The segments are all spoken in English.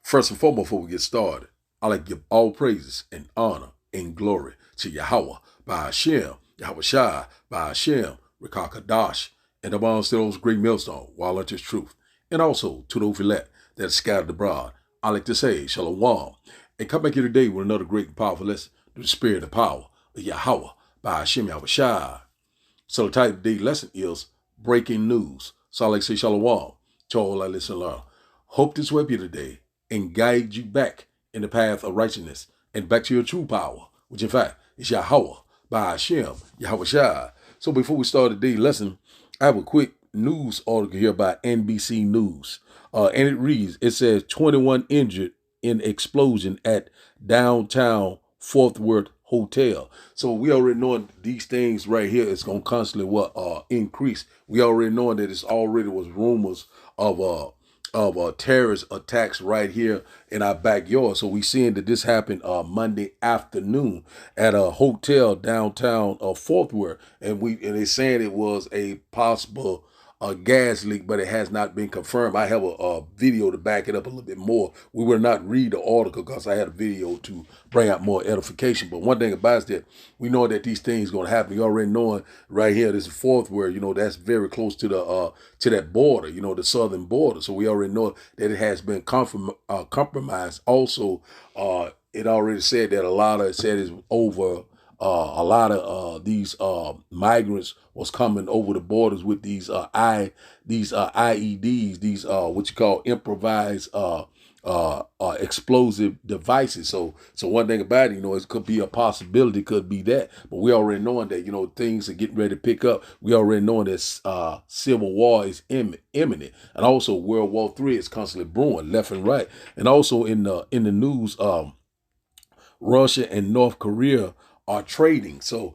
First and foremost, before we get started, I like to give all praises and honor and glory to Yahweh by Hashem, Yahweh Shai by Hashem, Rekakadash, and amongst those great millstone, while unto his truth, and also to those elect that are scattered abroad. I like to say, Shalom, and come back here today with another great and powerful lesson through the spirit and power of Yahweh by Hashem, Yahweh Shai. So the title of today's lesson is Breaking News. So I like to say Shalom to all our listeners. Hope this will be today and guide you back in the path of righteousness and back to your true power, which in fact is Yahweh by Hashem, Yahweh Shai. So before we start today's lesson, I have a quick news article here by NBC News. And it reads, it says 21 injured in explosion at downtown Fort Worth Hotel. So we already know these things right here is going to constantly increase. We already know that it's already was rumors of terrorist attacks right here in our backyard. So we seeing that this happened Monday afternoon at a hotel downtown Fort Worth, and they're saying it was a possible gas leak, but it has not been confirmed. I have a video to back it up a little bit more. We will not read the article because I had a video to bring out more edification. But one thing about it is that we know that these things going to happen. You already knowing right here, this is Fort Worth, that's very close to the to that border, the southern border. So we already know that it has been compromised. Also, it already said that it's over. A lot of these migrants was coming over the borders with these IEDs, these what you call improvised explosive devices. So one thing about it, it could be a possibility, could be that, but we already knowing that things are getting ready to pick up. We already knowing that civil war is imminent, and also World War III is constantly brewing left and right, and also in the news, Russia and North Korea are trading. So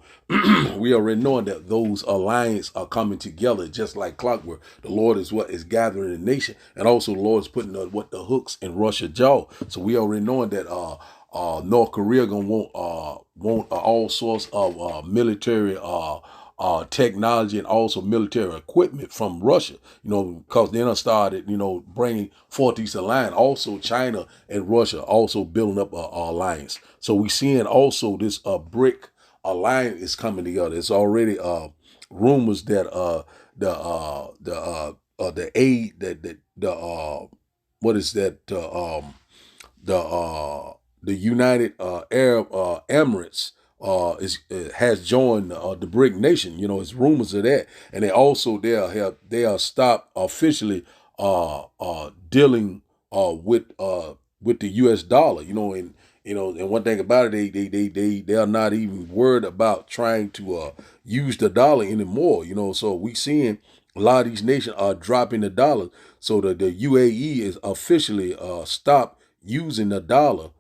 we already knowing that those alliances are coming together just like clockwork. The Lord is what is gathering the nation, and also the Lord is putting the hooks in Russia's jaw. So we already knowing that North Korea gonna want all sorts of military technology and also military equipment from Russia, because they done started, bringing forth these alliance. Also, China and Russia also building up an alliance. So we seeing also this BRIC alliance is coming together. It's already rumors that the aid that what is that the United Arab Emirates has joined the BRIC nation. It's rumors of that, and they are stopped officially dealing with the U.S. dollar. And one thing about it, they are not even worried about trying to use the dollar anymore. So we seeing a lot of these nations are dropping the dollar. So the UAE is officially stopped using the dollar,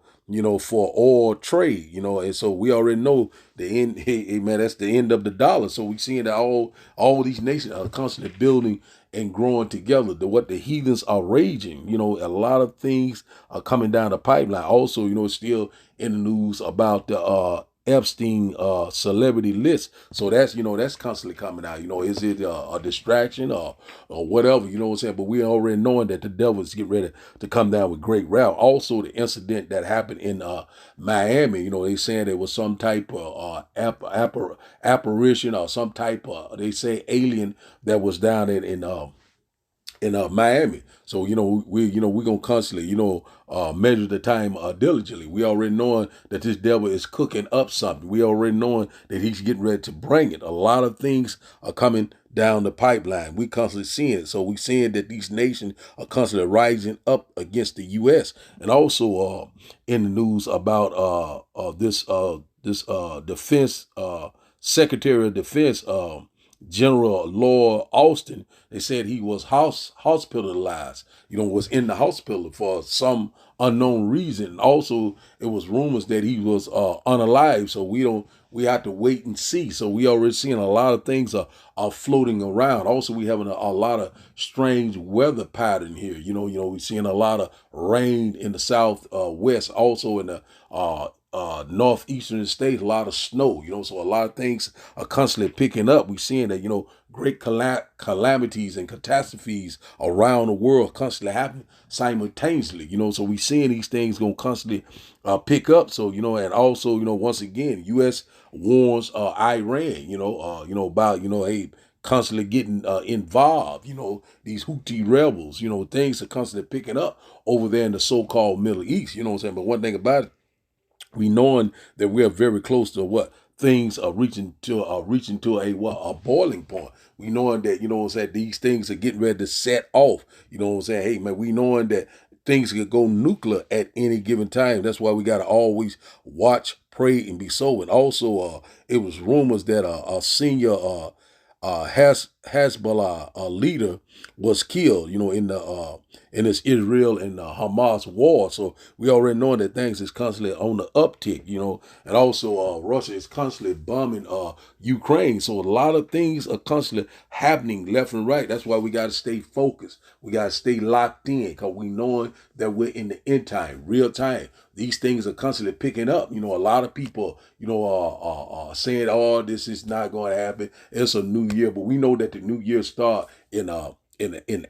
for oil trade, and so we already know the end. Hey, man, that's the end of the dollar. So we seeing that all these nations are constantly building and growing together. What the heathens are raging, a lot of things are coming down the pipeline. Also, it's still in the news about the Epstein celebrity list. So that's constantly coming out. Is it a distraction or whatever? You know what I'm saying? But we already knowing that the devil is getting ready to come down with great wrath. Also, the incident that happened in Miami. They saying there was some type of apparition or some type of, they say, alien that was down in Miami. So we're gonna constantly measure the time diligently. We already knowing that this devil is cooking up something. We already knowing that he's getting ready to bring it. A lot of things are coming down the pipeline. We constantly seeing it. So we seeing that these nations are constantly rising up against the U.S. And also in the news about this defense Secretary of Defense General Lloyd Austin. They said he was hospitalized, was in the hospital for some unknown reason. Also, it was rumors that he was unalive. So we have to wait and see. So we already seeing a lot of things are floating around. Also, we having a lot of strange weather pattern here. We're seeing a lot of rain in the south west. Also in the northeastern states, a lot of snow, so a lot of things are constantly picking up. We're seeing that, great calamities and catastrophes around the world constantly happen simultaneously, so we're seeing these things going to constantly pick up. So, and also, once again, U.S. warns Iran, about, hey, constantly getting involved, these Houthi rebels, things are constantly picking up over there in the so-called Middle East, you know what I'm saying? But one thing about it, we knowing that we are very close to what things are reaching to a boiling point. We knowing that, these things are getting ready to set off. You know what I'm saying? Hey man, we knowing that things could go nuclear at any given time. That's why we gotta always watch, pray, and be sober. And also, it was rumors that a senior Hezbollah leader was killed, in this Israel and Hamas war. So we already know that things is constantly on the uptick, and also Russia is constantly bombing Ukraine. So a lot of things are constantly happening left and right. That's why we got to stay focused. We got to stay locked in because we knowing that we're in the end time, real time. These things are constantly picking up. A lot of people, are saying, "Oh, this is not going to happen. It's a new year," but we know that the new year start in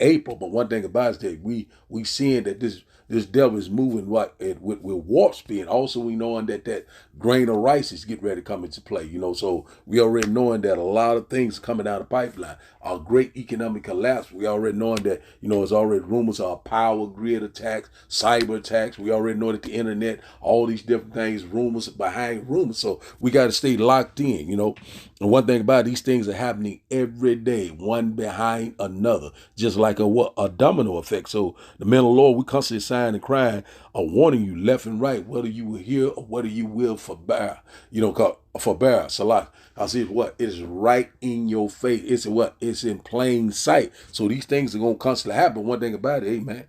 April. But one thing about it is that we seeing that this devil is moving with warp speed. Also, we knowing that grain of rice is getting ready to come into play. So we already knowing that a lot of things coming out of the pipeline. A great economic collapse. We already knowing that there's already rumors of power grid attacks, cyber attacks. We already know that the internet, all these different things, rumors behind rumors. So we got to stay locked in. And one thing about it, these things are happening every day, one behind another, just like a domino effect. So the men of the Lord, we constantly sighing and crying, are warning you left and right, whether you will hear or whether you will forbear. Forbear, Salah. I see what? It is right in your face. It's what? It's in plain sight. So these things are going to constantly happen. One thing about it, amen.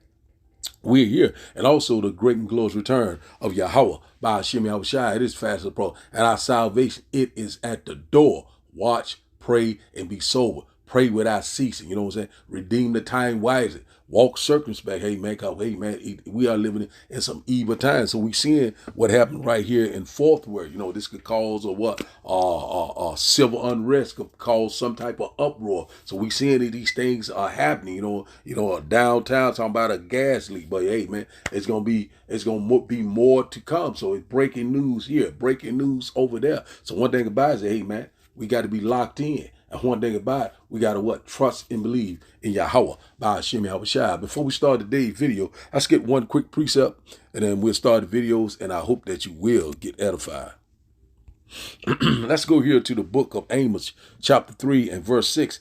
We're here. And also the great and glorious return of Yahweh by Hashem Yahushua. It is fast approach. And our salvation, it is at the door. Watch, pray, and be sober. Pray without ceasing. You know what I'm saying? Redeem the time wisely. Walk circumspect. Hey man, we are living in some evil times. So we seeing what happened right here in Fourth Word. This could cause civil unrest, could cause some type of uproar. So we seeing that these things are happening. Downtown talking about a gas leak, but hey man, it's gonna be more to come. So it's breaking news here, breaking news over there. So one thing about it is, hey man, we got to be locked in. And one thing about it, we got to trust and believe in Yahweh by Hashem Yahushua. Before we start today's video, let's get one quick precept and then we'll start the videos, and I hope that you will get edified. Let's go here to the book of Amos, chapter 3 and verse 6.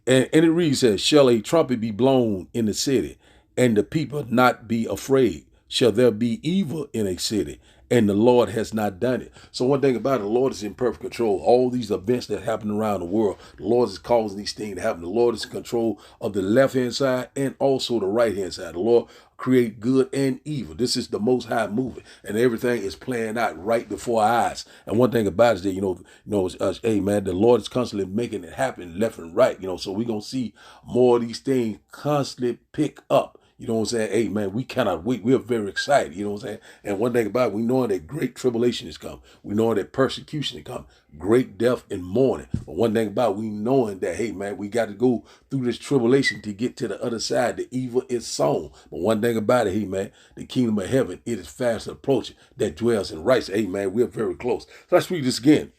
And it reads as, shall a trumpet be blown in the city, and the people not be afraid? Shall there be evil in a city, and the Lord has not done it? So one thing about it, the Lord is in perfect control. All these events that happen around the world, the Lord is causing these things to happen. The Lord is in control of the left-hand side and also the right-hand side. The Lord create good and evil. This is the Most High moving, and everything is playing out right before our eyes. And one thing about it is that, hey man, the Lord is constantly making it happen left and right. So we're going to see more of these things constantly pick up. You know what I'm saying? Hey, man, we cannot wait. We're very excited. You know what I'm saying? And one thing about it, we know that great tribulation is coming. We know that persecution is coming. Great death and mourning. But one thing about it, we knowing that, hey, man, we got to go through this tribulation to get to the other side. The evil is sown. But one thing about it, hey, man, the kingdom of heaven, it is fast approaching that dwells in righteousness. Hey, man, we're very close. So let's read this again.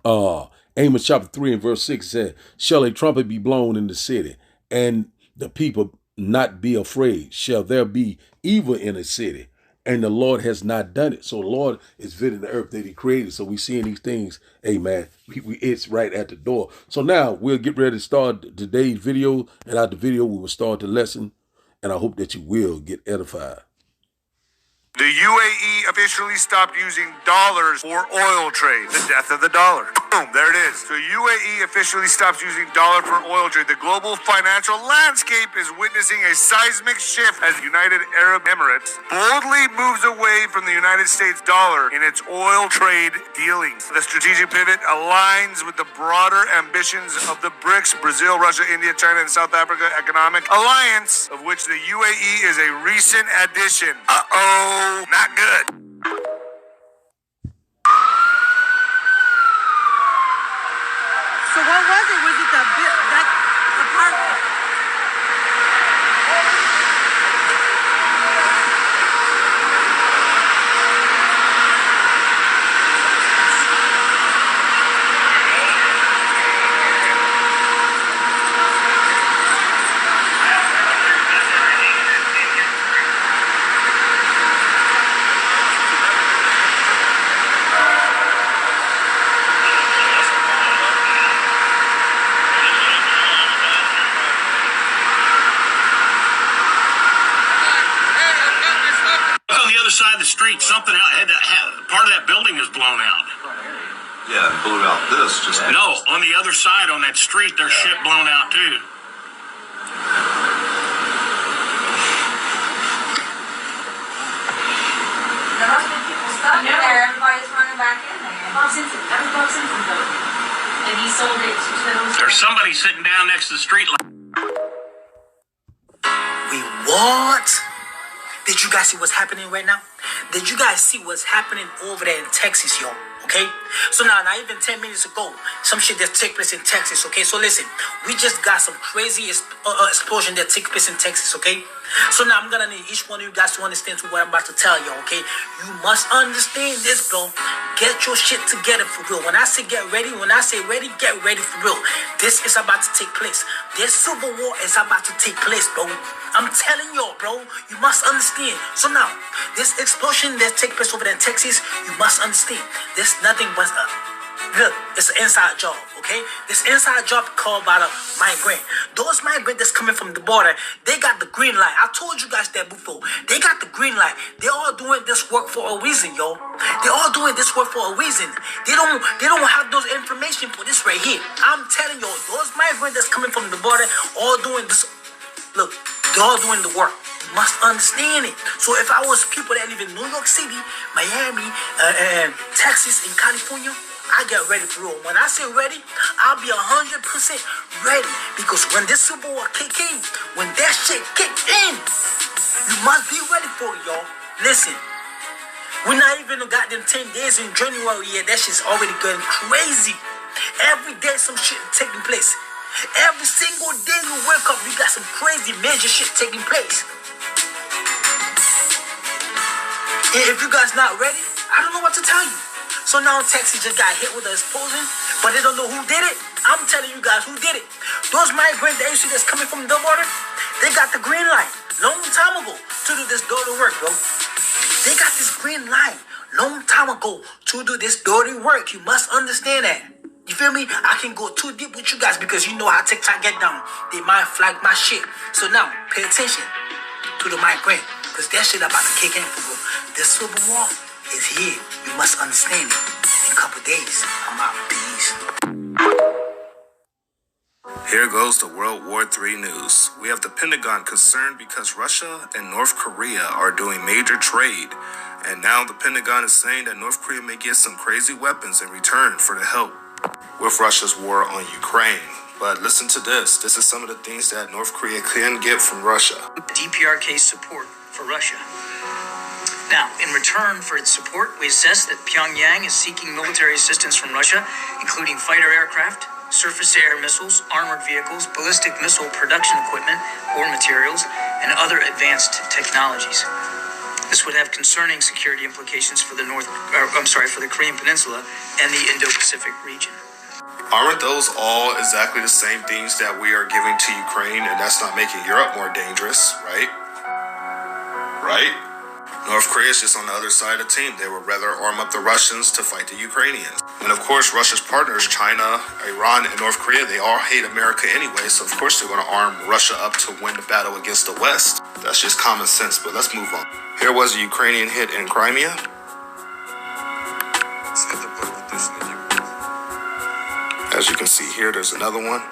Amos chapter 3 and verse 6 says, shall a trumpet be blown in the city, and the people not be afraid? Shall there be evil in a city, and the Lord has not done it? So the Lord is visiting the earth that he created. So we seeing these things, amen. It's right at the door. So now we'll get ready to start today's video, and after the video we will start the lesson, and I hope that you will get edified. The UAE officially stopped using dollars for oil trade. The death of the dollar. Boom, there it is. So UAE officially stops using dollar for oil trade. The global financial landscape is witnessing a seismic shift as United Arab Emirates boldly moves away from the United States dollar in its oil trade dealings. The strategic pivot aligns with the broader ambitions of the BRICS, Brazil, Russia, India, China, and South Africa Economic Alliance, of which the UAE is a recent addition. Not good. blown out. Yeah, it blew out this. No, on the other side, on that street, there's shit blown out too. There must be people stuck in there. Everybody's running back in there. Bob Simpson. That was Bob Simpson's building. And he sold it to those. There's somebody sitting down next to the street light. Wait, what? Did you guys see what's happening right now? Did you guys see what's happening over there in Texas, yo? Okay? So now even 10 minutes ago, some shit that took place in Texas, okay? So listen, we just got some crazy explosion that took place in Texas, okay? So now I'm gonna need each one of you guys to understand what I'm about to tell you, okay? You must understand this, bro. Get your shit together for real. When I say get ready, when I say ready, get ready for real. This is about to take place. This civil war is about to take place, bro. I'm telling y'all, bro. You must understand. So now, this explosion that take place over there in Texas, you must understand. This nothing but look, it's an inside job, okay? This inside job called by the migrant. Those migrants that's coming from the border, they got the green light. I told you guys that before. They got the green light. They all doing this work for a reason, yo. They all doing this work for a reason. They don't have those information for this right here. I'm telling y'all, those migrants that's coming from the border, all doing this. Look, they're all doing the work. You must understand it. So if I was people that live in New York City, Miami, and Texas, and California, I get ready for real. When I say ready, I'll be 100% ready. Because when this Super War kick in, when that shit kick in, you must be ready for it, y'all. Listen, we're not even got them 10 days in January yet. That shit's already going crazy. Every day some shit taking place. Every single day you wake up, you got some crazy major shit taking place. And if you guys not ready, I don't know what to tell you. So now Texas just got hit with an explosion, but they don't know who did it. I'm telling you guys who did it. Those migrants that you see that's coming from the border, they got the green light long time ago to do this dirty work, bro. They got this green light long time ago to do this dirty work. You must understand that. You feel me? I can go too deep with you guys because you know how TikTok get down. They might flag my shit. So now, pay attention to the migrant because that shit about to kick in for real. This civil war is here. You must understand it. In a couple days, I'm out. Peace. Here goes the World War III news. We have the Pentagon concerned because Russia and North Korea are doing major trade. And now the Pentagon is saying that North Korea may get some crazy weapons in return for the help with Russia's war on Ukraine. But listen to this. This is some of the things that North Korea can get from Russia. DPRK's support for Russia. Now, in return for its support, we assess that Pyongyang is seeking military assistance from Russia, including fighter aircraft, surface-to-air missiles, armored vehicles, ballistic missile production equipment or materials, and other advanced technologies. This would have concerning security implications for the Korean Peninsula and the Indo-Pacific region. Aren't those all exactly the same things that we are giving to Ukraine, and that's not making Europe more dangerous, right? Right? North Korea is just on the other side of the team. They would rather arm up the Russians to fight the Ukrainians. And of course, Russia's partners, China, Iran, and North Korea, they all hate America anyway, so of course they're going to arm Russia up to win the battle against the West. That's just common sense, but let's move on. Here was a Ukrainian hit in Crimea. As you can see here, there's another one.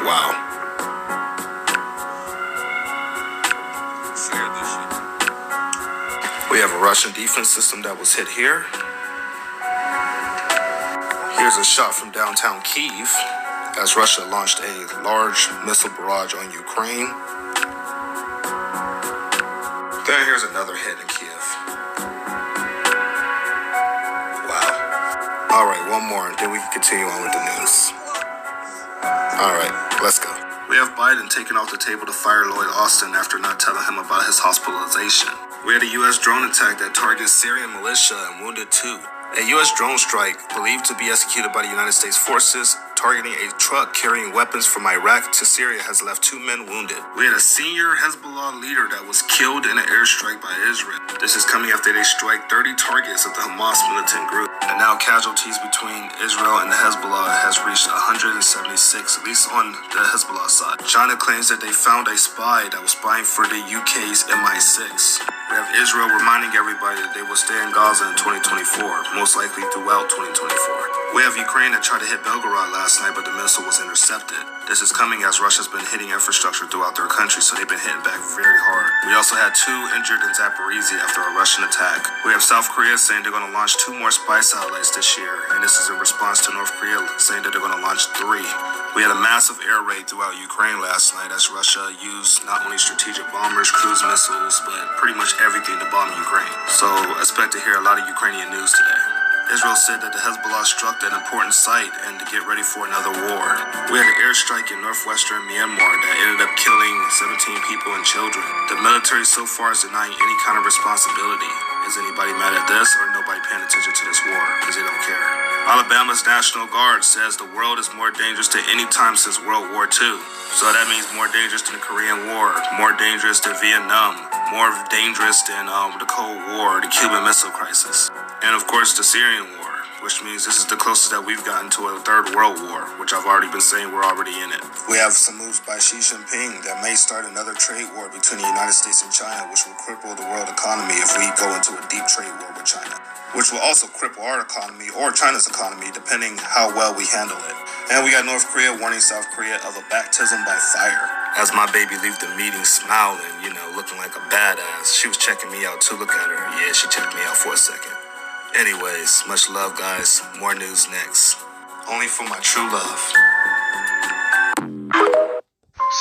Wow. We have a Russian defense system that was hit here. Here's a shot from downtown Kyiv as Russia launched a large missile barrage on Ukraine. Then here's another hit in Kyiv. Wow. All right, one more, and then we can continue on with the news. All right, let's go. We have Biden taking off the table to fire Lloyd Austin after not telling him about his hospitalization. We had a U.S. drone attack that targeted Syrian militia and wounded 2. A U.S. drone strike, believed to be executed by the United States forces, targeting a truck carrying weapons from Iraq to Syria, has left 2 men wounded. We had a senior Hezbollah leader that was killed in an airstrike by Israel. This is coming after they strike 30 targets of the Hamas militant group. And now casualties between Israel and the Hezbollah has reached 176, at least on the Hezbollah side. China claims that they found a spy that was spying for the UK's MI6. We have Israel reminding everybody that they will stay in Gaza in 2024, most likely throughout 2024. We have Ukraine that tried to hit Belgorod last night, but the missile was intercepted. This is coming as Russia's been hitting infrastructure throughout their country, so they've been hitting back very hard. We also had 2 injured in Zaporizhia after a Russian attack. We have South Korea saying they're going to launch 2 more spy satellites this year, and this is in response to North Korea saying that they're going to launch 3. We had a massive air raid throughout Ukraine last night as Russia used not only strategic bombers, cruise missiles, but pretty much everything to bomb Ukraine. So expect to hear a lot of Ukrainian news today. Israel said that the Hezbollah struck an important site and to get ready for another war. We had an airstrike in northwestern Myanmar that ended up killing 17 people and children. The military so far is denying any kind of responsibility. Is anybody mad at this or nobody paying attention to this war? Because they don't care. Alabama's National Guard says the world is more dangerous than any time since World War II. So that means more dangerous than the Korean War, more dangerous than Vietnam, more dangerous than the Cold War, the Cuban Missile Crisis, and of course the Syrian War, which means this is the closest that we've gotten to a third world war, which I've already been saying we're already in it. We have some moves by Xi Jinping that may start another trade war between the United States and China, which will cripple the world economy if we go into a deep trade war with China, which will also cripple our economy or China's economy, depending how well we handle it. And we got North Korea warning South Korea of a baptism by fire. As my baby left the meeting smiling, looking like a badass. She was checking me out too. Look at her. Yeah, she checked me out for a second. Anyways, much love, guys. More news next. Only for my true love.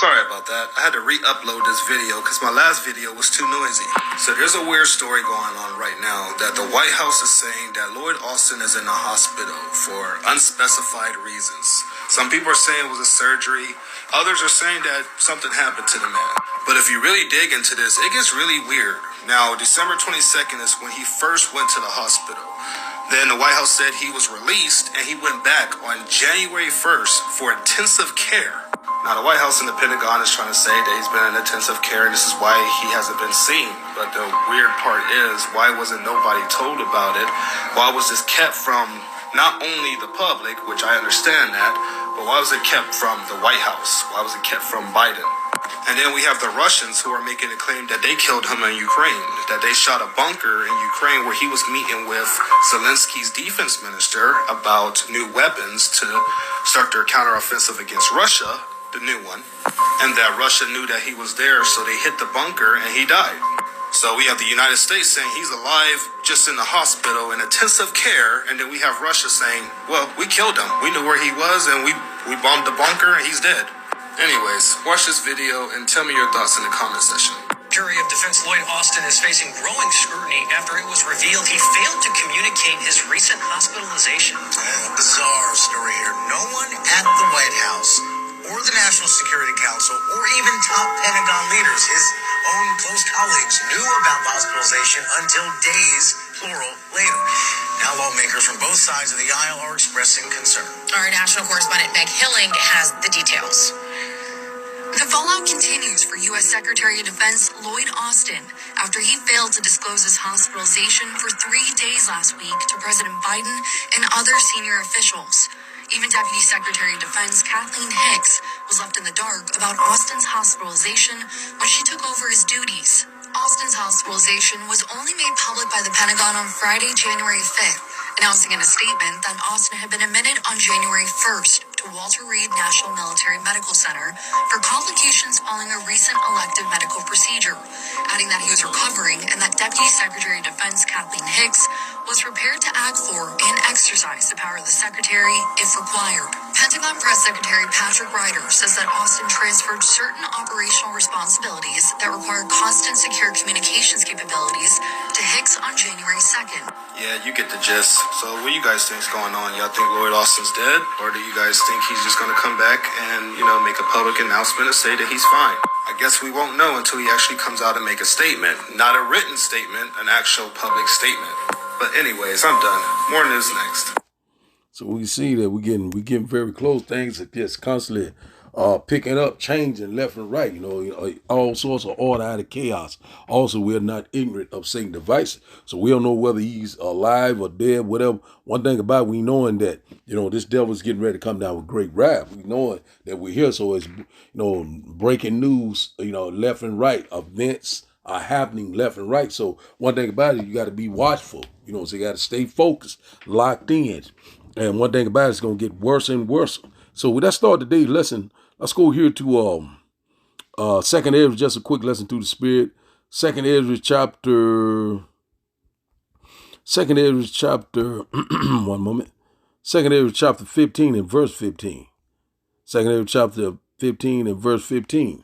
Sorry about that. I had to re-upload this video because my last video was too noisy. So there's a weird story going on right now that the White House is saying that Lloyd Austin is in a hospital for unspecified reasons. Some people are saying it was a surgery. Others are saying that something happened to the man. But if you really dig into this, it gets really weird. Now, December 22nd is when he first went to the hospital. Then the White House said he was released and he went back on January 1st for intensive care. Now, the White House and the Pentagon is trying to say that he's been in intensive care and this is why he hasn't been seen. But the weird part is, why wasn't nobody told about it? Why was this kept from not only the public, which I understand that, but why was it kept from the White House? Why was it kept from Biden? And then we have the Russians who are making a claim that they killed him in Ukraine, that they shot a bunker in Ukraine where he was meeting with Zelensky's defense minister about new weapons to start their counteroffensive against Russia, the new one, and that Russia knew that he was there, so they hit the bunker and he died. So we have the United States saying he's alive, just in the hospital in intensive care, and then we have Russia saying, well, we killed him. We knew where he was and we bombed the bunker and he's dead. Anyways, watch this video and tell me your thoughts in the comment section. Secretary of Defense Lloyd Austin is facing growing scrutiny after it was revealed he failed to communicate his recent hospitalization. Bizarre story here. No one at the White House or the National Security Council or even top Pentagon leaders, his own close colleagues, knew about the hospitalization until days, plural, later. Now lawmakers from both sides of the aisle are expressing concern. Our national correspondent Meg Hilling has the details. The fallout continues for U.S. Secretary of Defense Lloyd Austin after he failed to disclose his hospitalization for 3 days last week to President Biden and other senior officials. Even Deputy Secretary of Defense Kathleen Hicks was left in the dark about Austin's hospitalization when she took over his duties. Austin's hospitalization was only made public by the Pentagon on Friday, January 5th, announcing in a statement that Austin had been admitted on January 1st to Walter Reed National Military Medical Center for complications following a recent elective medical procedure, adding that he was recovering and that Deputy Secretary of Defense Kathleen Hicks was prepared to act for and exercise the power of the Secretary if required. Pentagon Press Secretary Patrick Ryder says that Austin transferred certain operational responsibilities that require constant secure communications capabilities to Hicks on January 2nd. Yeah, you get the gist. So what do you guys think's going on? Y'all think Lloyd Austin's dead? Or do you guys think he's just going to come back and, make a public announcement and say that he's fine? I guess we won't know until he actually comes out and make a statement. Not a written statement, an actual public statement. But anyways, I'm done. More news next. So we see that we getting very close. Things are just constantly picking up, changing left and right, all sorts of order out of chaos. Also, we're not ignorant of Satan's devices, so we don't know whether he's alive or dead, whatever. One thing about it, we knowing that, this devil's getting ready to come down with great wrath. We knowing that we're here, so it's, breaking news, left and right, events are happening left and right. So one thing about it, you got to be watchful, so you got to stay focused, locked in. And one thing about it, it's going to get worse and worse. So let's start today's lesson. Let's go here to Second Ezra, just a quick lesson through the Spirit. Second Ezra chapter, one moment. Second Ezra chapter 15 and verse 15. Second Ezra chapter 15 and verse 15.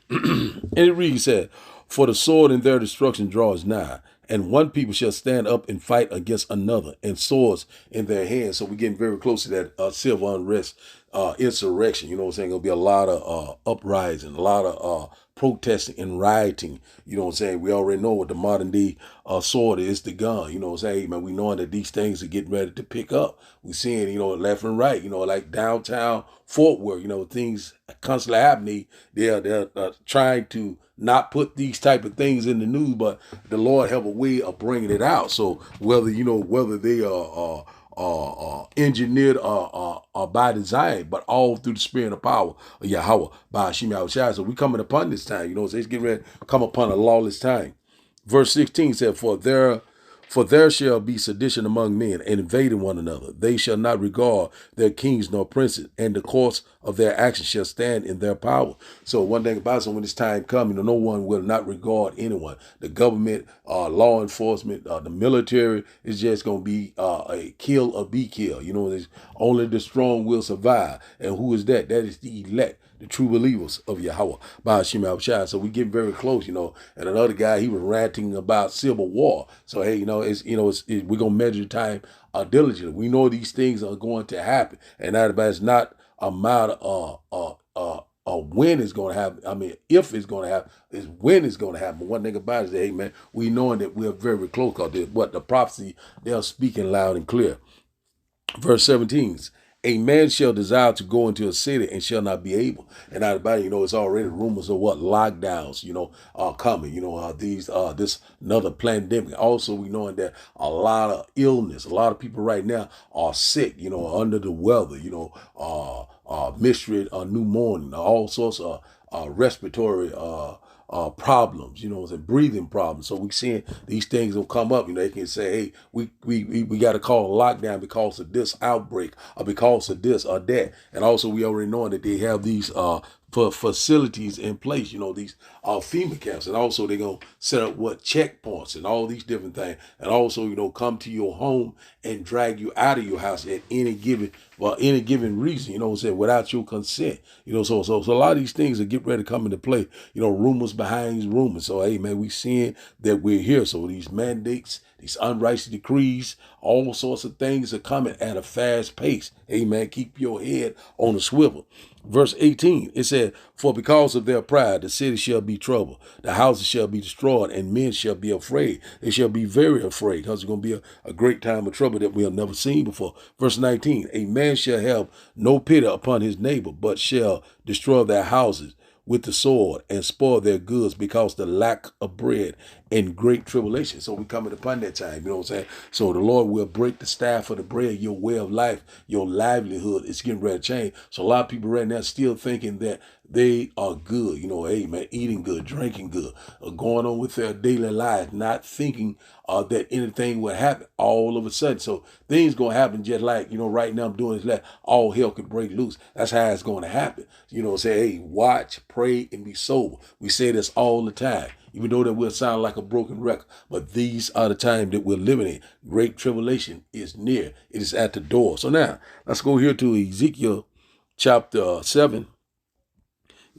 And it reads that, for the sword in their destruction draws nigh, and one people shall stand up and fight against another, and swords in their hands. So we're getting very close to that civil unrest, insurrection. You know what I'm saying? There'll be a lot of uprising, a lot of protesting and rioting. You know what I'm saying? We already know what the modern day sword is, the gun. You know what I'm saying? Man, we knowing that these things are getting ready to pick up. We're seeing, left and right, like downtown Fort Worth, things constantly happening. They're trying to not put these type of things in the news, but the Lord have a way of bringing it out. So whether they are engineered or by design, but all through the spirit and power of Yahweh by Hashem Yahushua. So we coming upon this time, so it's getting ready to come upon a lawless time. Verse 16 said, For there shall be sedition among men, and invading one another. They shall not regard their kings nor princes, and the course of their actions shall stand in their power. So one thing about it, so when this time comes, no one will not regard anyone. The government, law enforcement, the military is just going to be a kill or be killed. Only the strong will survive. And who is that? That is the elect, the true believers of Yahweh by Hashem Yahushua. So we get very close, And another guy, he was ranting about civil war. So hey, we're gonna measure the time diligently. We know these things are going to happen, and that it's not a matter of when it's going to happen. I mean, if it's going to happen, is when it's going to happen. But one thing about it is, hey man, we knowing that we're very close because what the prophecy they're speaking loud and clear. Verse 17. A man shall desire to go into a city and shall not be able. And out about it, it's already rumors of what lockdowns, are coming. This another pandemic. Also, we knowing that a lot of illness, a lot of people right now are sick, under the weather, mystery, pneumonia, all sorts of respiratory problems, and breathing problems. So we seeing these things will come up. They can say, hey, we got to call a lockdown because of this outbreak or because of this or that. And also we already know that they have these facilities in place, these FEMA camps, and also they're going to set up checkpoints and all these different things. And also, come to your home and drag you out of your house at any given reason, without your consent. So a lot of these things are getting ready to come into play, rumors behind rumors. So, hey, man, we seeing that we're here. So these mandates, these unrighteous decrees, all sorts of things are coming at a fast pace. Hey, man, keep your head on a swivel. Verse 18, it said, For because of their pride, the city shall be troubled, the houses shall be destroyed, and men shall be afraid. They shall be very afraid, because it's going to be a great time of trouble that we have never seen before. Verse 19, a man shall have no pity upon his neighbor, but shall destroy their houses with the sword and spoil their goods because the lack of bread and great tribulation. So we're coming upon that time, you know what I'm saying? So the Lord will break the staff of the bread, your way of life, your livelihood is getting ready to change. So a lot of people right now still thinking that they are good, hey man, eating good, drinking good, going on with their daily life, not thinking that anything would happen all of a sudden. So things going to happen just like, right now I'm doing this, all hell could break loose. That's how it's going to happen. Say, hey, watch, pray, and be sober. We say this all the time, even though that will sound like a broken record, but these are the times that we're living in. Great tribulation is near. It is at the door. So now let's go here to Ezekiel chapter 7.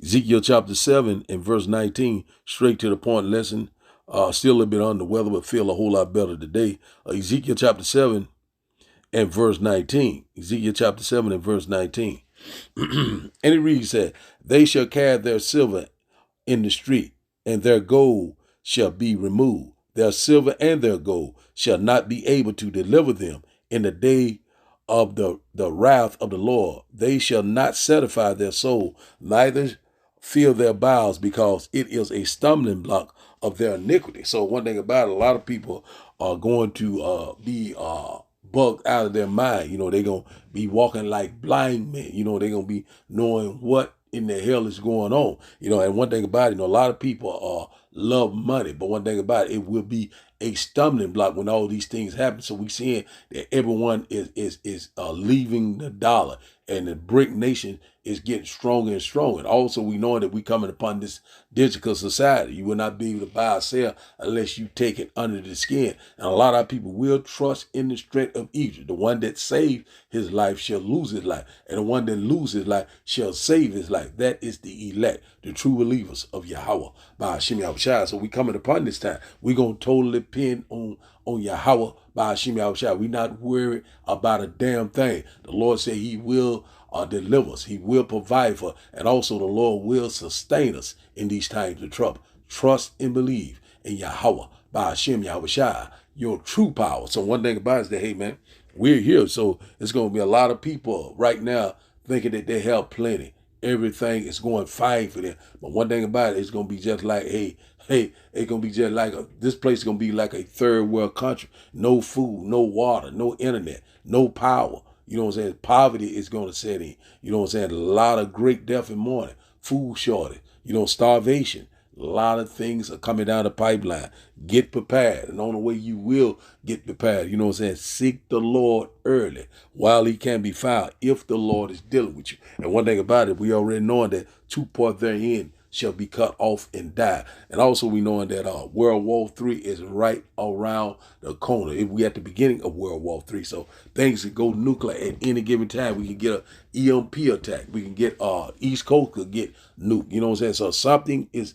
Ezekiel chapter 7 and verse 19, straight to the point lesson. Still a little bit under the weather, but feel a whole lot better today. Ezekiel chapter 7 and verse 19. Ezekiel chapter 7 and verse 19. And it reads that, they shall carry their silver in the street, and their gold shall be removed. Their silver and their gold shall not be able to deliver them in the day of the wrath of the Lord. They shall not satisfy their soul, neither fill their bowels, because it is a stumbling block of their iniquity. So one thing about it, a lot of people are going to be bugged out of their mind. They're going to be walking like blind men. They're going to be knowing what in the hell is going on. And one thing about it, a lot of people love money, but one thing about it will be a stumbling block when all these things happen. So we seeing that everyone is leaving the dollar, and the BRIC nation is getting stronger and stronger. And also we know that we coming upon this digital society. You will not be able to buy or sell unless you take it under the skin. And a lot of people will trust in the strength of Egypt. The one that saved his life shall lose his life, and the one that loses his life shall save his life. That is the elect, the true believers of Yahweh by Hashem Yahushua. So we coming upon this time, we gonna totally depend on Yahweh by Hashem Yahushua. We not worried about a damn thing. The Lord said he will deliver us. He will provide for us. And also the Lord will sustain us in these times of trouble. Trust and believe in Yahweh by Hashem Yahushua, your true power. So one thing about it is that, hey man, we're here. So it's going to be a lot of people right now thinking that they have plenty. Everything is going fine for them. But one thing about it, it's going to be just like, it's going to be just like, this place is going to be like a third world country. No food, no water, no internet, no power. You know what I'm saying? Poverty is going to set in. You know what I'm saying? A lot of great death and mourning, food shortage, starvation. A lot of things are coming down the pipeline. Get prepared. And on the way you will get prepared. You know what I'm saying? Seek the Lord early while he can be found, if the Lord is dealing with you. And one thing about it, we already know that 2 parts therein shall be cut off and die. And also we knowing that World War III is right around the corner. We at the beginning of World War III. So things that go nuclear at any given time. We can get an EMP attack. We can get East Coast could get nuked. You know what I'm saying? So something is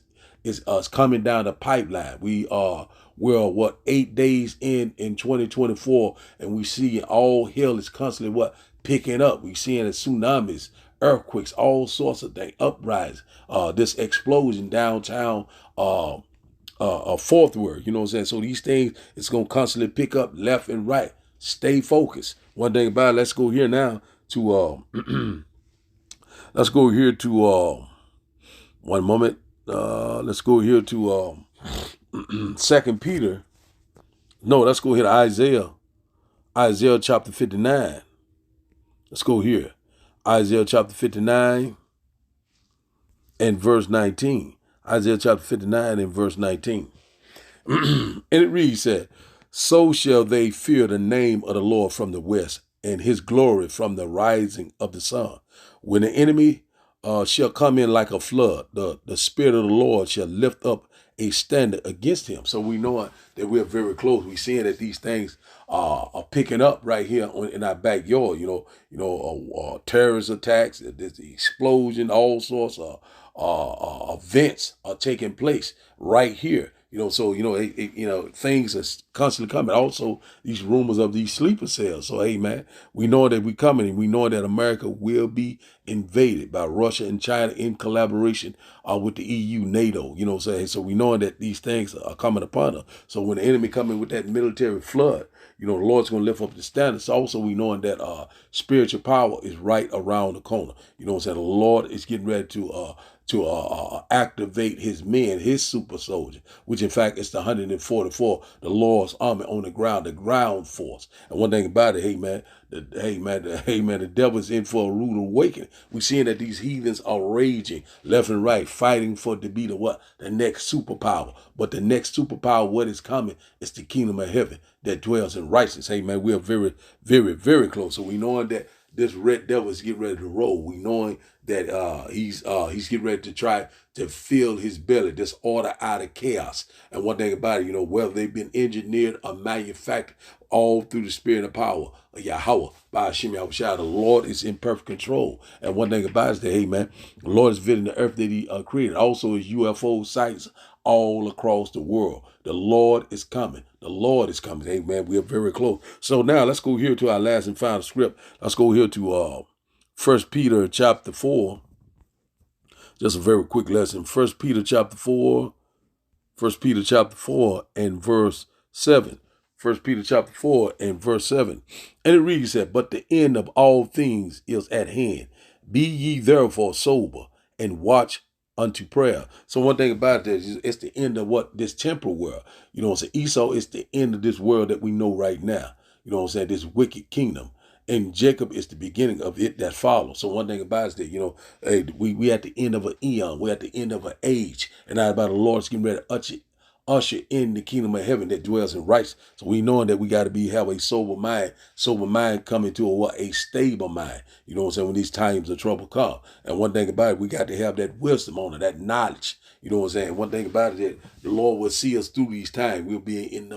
coming down the pipeline. We're 8 days in 2024, and we see all hell is constantly picking up. We seeing the tsunamis, earthquakes, all sorts of things, uprising, this explosion downtown Fort Worth. You know what I'm saying? So these things, it's gonna constantly pick up left and right. Stay focused. One thing about it, let's go here now to let's go here to one moment. Let's go here to 2 Peter. No, let's go here to Isaiah chapter 59. Let's go here. Isaiah chapter 59 and verse 19. Isaiah chapter 59 and verse 19. And it reads that, so shall they fear the name of the Lord from the west, and his glory from the rising of the sun. When the enemy shall come in like a flood, the Spirit of the Lord shall lift up a standard against him. So we know that we're very close. We're seeing that these things are picking up right here in our backyard. Terrorist attacks, there's the explosion, all sorts of events are taking place right here. Things are constantly coming. Also, these rumors of these sleeper cells. So, hey, man, we know that we're coming, and we know that America will be invaded by Russia and China in collaboration with the EU, NATO. You know what I'm saying? So we know that these things are coming upon us. So when the enemy coming with that military flood, the Lord's going to lift up the standards. Also, we knowing that spiritual power is right around the corner. You know what I'm saying? The Lord is getting ready to activate his men, his super soldiers, which in fact is the 144, the Lord's army on the ground force. And one thing about it, the devil is in for a rude awakening. We're seeing that these heathens are raging left and right, fighting for to be the next superpower. But the next superpower, what is coming, is the kingdom of heaven that dwells in righteousness. Hey man, we are very, very, very close. So we knowing that this red devil is getting ready to roll. We knowing that he's getting ready to try to fill his belly, this order out of chaos. And one thing about it, whether they've been engineered or manufactured, all through the spirit of power of Yahweh by Hashem Yahushua, the Lord is in perfect control. And one thing about it is that, hey man, the Lord is visiting the earth that he created. Also his UFO sites all across the world. The Lord is coming. The Lord is coming. Hey man, we are very close. So now let's go here to our last and final script. Let's go here to 1 Peter chapter 4. Just a very quick lesson. 1 Peter chapter 4 and verse 7. 1 Peter chapter 4 and verse 7. And it reads that, but the end of all things is at hand. Be ye therefore sober and watch unto prayer. So one thing about that is it's the end of what this temporal world. You know what I'm saying? Esau is the end of this world that we know right now. You know what I'm saying? This wicked kingdom. And Jacob is the beginning of it that follows. So one thing about it is that, you know, hey, we at the end of an eon. We're at the end of an age. And now about the Lord's getting ready to usher in the kingdom of heaven that dwells in righteousness. So we knowing that we got to have a sober mind coming to a stable mind. You know what I'm saying? When these times of trouble come. And one thing about it, we got to have that wisdom on it, that knowledge. You know what I'm saying? One thing about it, that the Lord will see us through these times. We'll be in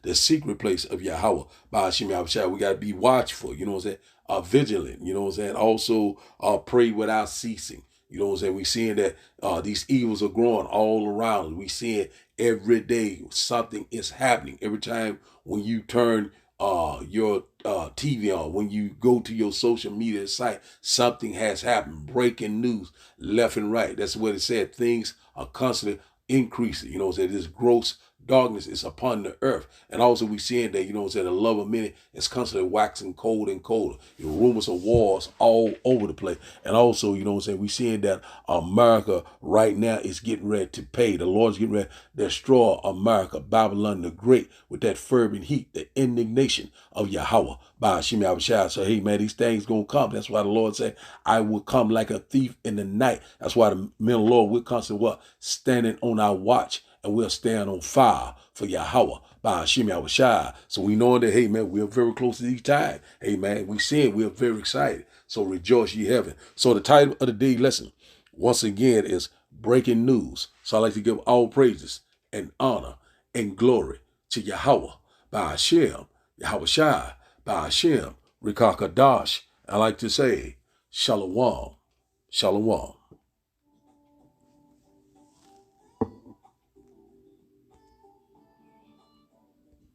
the secret place of Yahweh. By Hashem Yahushua, we got to be watchful. You know what I'm saying? Vigilant. You know what I'm saying? Also, pray without ceasing. You know what I'm saying? We seeing that these evils are growing all around. We seeing every day something is happening. Every time when you turn your TV on, when you go to your social media site, something has happened. Breaking news left and right. That's what it said. Things are constantly increasing. You know what I'm saying? This gross darkness is upon the earth. And also we seeing that, you know what I'm saying, the love of many is constantly waxing cold and colder. You know, rumors of wars all over the place. And also, you know what I'm saying, we seeing that America right now is getting ready to pay. The Lord's getting ready to destroy America, Babylon the Great, with that fervent heat, the indignation of Yahweh by Hashem Yahushua. So, hey, man, these things going to come. That's why the Lord said, I will come like a thief in the night. That's why the men of the Lord, we're constantly standing on our watch. And we'll stand on fire for Yahweh by Hashem Yahushua. So we know that, hey, man, we're very close to these times. Hey, man, we see it. We're very excited. So rejoice ye heaven. So the title of the day lesson, once again, is breaking news. So I like to give all praises and honor and glory to Yahweh by Hashem, Yahushua by Hashem, Rikakadash. I like to say, Shalom, Shalom.